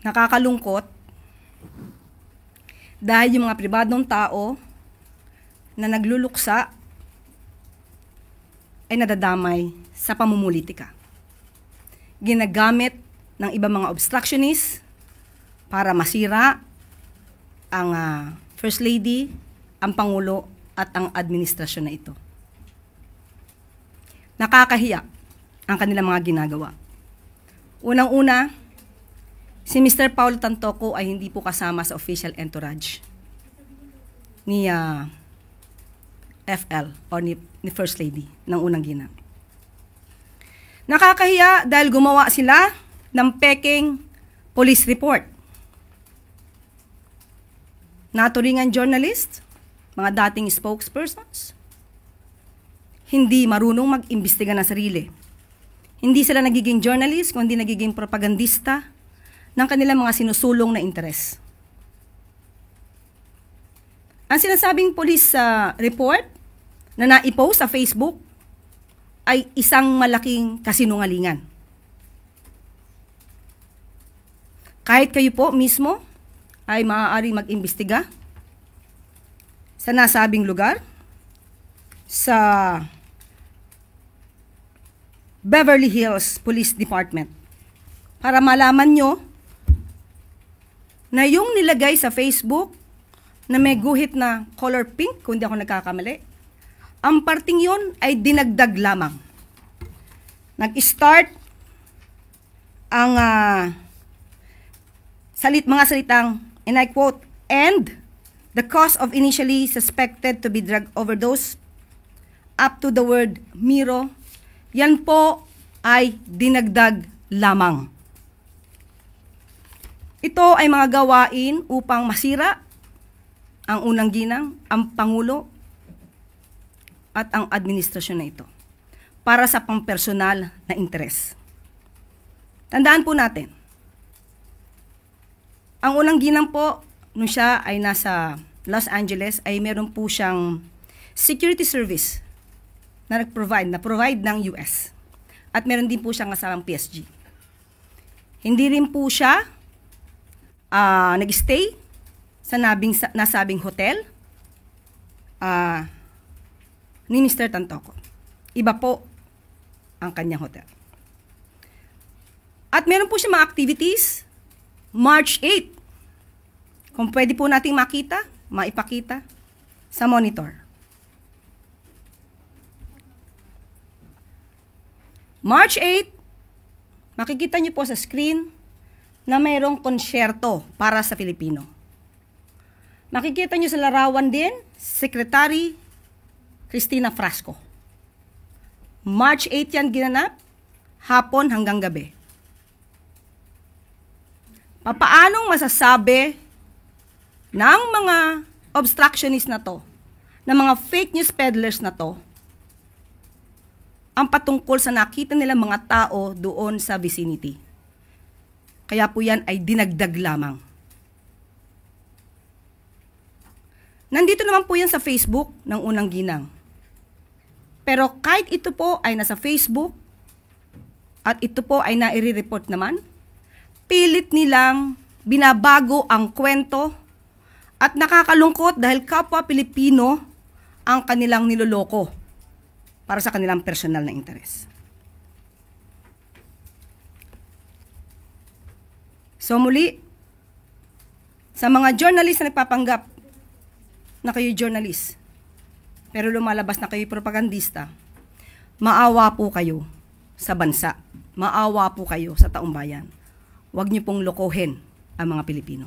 Nakakalungkot dahil yung mga pribadong tao na nagluluksa ay nadadamay sa pamumulitika. Ginagamit ng ibang mga obstructionists para masira ang First Lady, ang Pangulo at ang administrasyon na ito. Nakakahiya ang kanilang mga ginagawa. Unang-una, si Mr. Paulo Tantoco ay hindi po kasama sa official entourage ni FL o ni First Lady ng unang ginang. Nakakahiya dahil gumawa sila ng peking police report. Naturingan journalist, mga dating spokespersons, hindi marunong mag-imbestiga ng sarili. Hindi sila nagiging journalist, kundi nagiging propagandista ng kanilang mga sinusulong na interes. Ang sinasabing police report na naipost sa Facebook ay isang malaking kasinungalingan. Kahit kayo po mismo ay maaaring mag-imbestiga sa nasabing lugar, sa Beverly Hills Police Department, para malaman nyo na yung nilagay sa Facebook na may guhit na color pink, kung di ako nagkakamali, ang parting yun ay dinagdag lamang. Nag-start ang mga salitang, and I quote, "and the cause of initially suspected to be drug overdose," up to the word Miro, yan po ay dinagdag lamang. Ito ay mga gawain upang masira ang unang ginang, ang Pangulo, at ang administrasyon na ito para sa pampersonal na interes. Tandaan po natin, ang unang ginang po, nung siya ay nasa Los Angeles, ay meron po siyang security service na provide ng US. At meron din po siyang kasamang PSG. Hindi rin po siya nag-stay sa nasabing hotel ni Mr. Tantoco. Iba po ang kanyang hotel. At meron po siya mga activities March 8. Kung pwede po nating maipakita sa monitor. March 8, makikita niyo po sa screen na mayroong konsyerto para sa Filipino. Makikita niyo sa larawan din, Secretary Cristina Frasco. March 8 yan ginanap, hapon hanggang gabi. Papaanong masasabi ng mga obstructionist na to, ng mga fake news peddlers na to, ang patungkol sa nakita nila mga tao doon sa vicinity? Kaya po yan ay dinagdag lamang. Nandito naman po yan sa Facebook ng unang ginang. Pero kahit ito po ay nasa Facebook at ito po ay nai-report naman, pilit nilang binabago ang kwento at nakakalungkot dahil kapwa Pilipino ang kanilang niloloko para sa kanilang personal na interes. So muli, sa mga journalist na nagpapanggap na kayo journalist, pero lumalabas na kayo propagandista, maawa po kayo sa bansa. Maawa po kayo sa taong bayan. Huwag niyo pong lokohin ang mga Pilipino.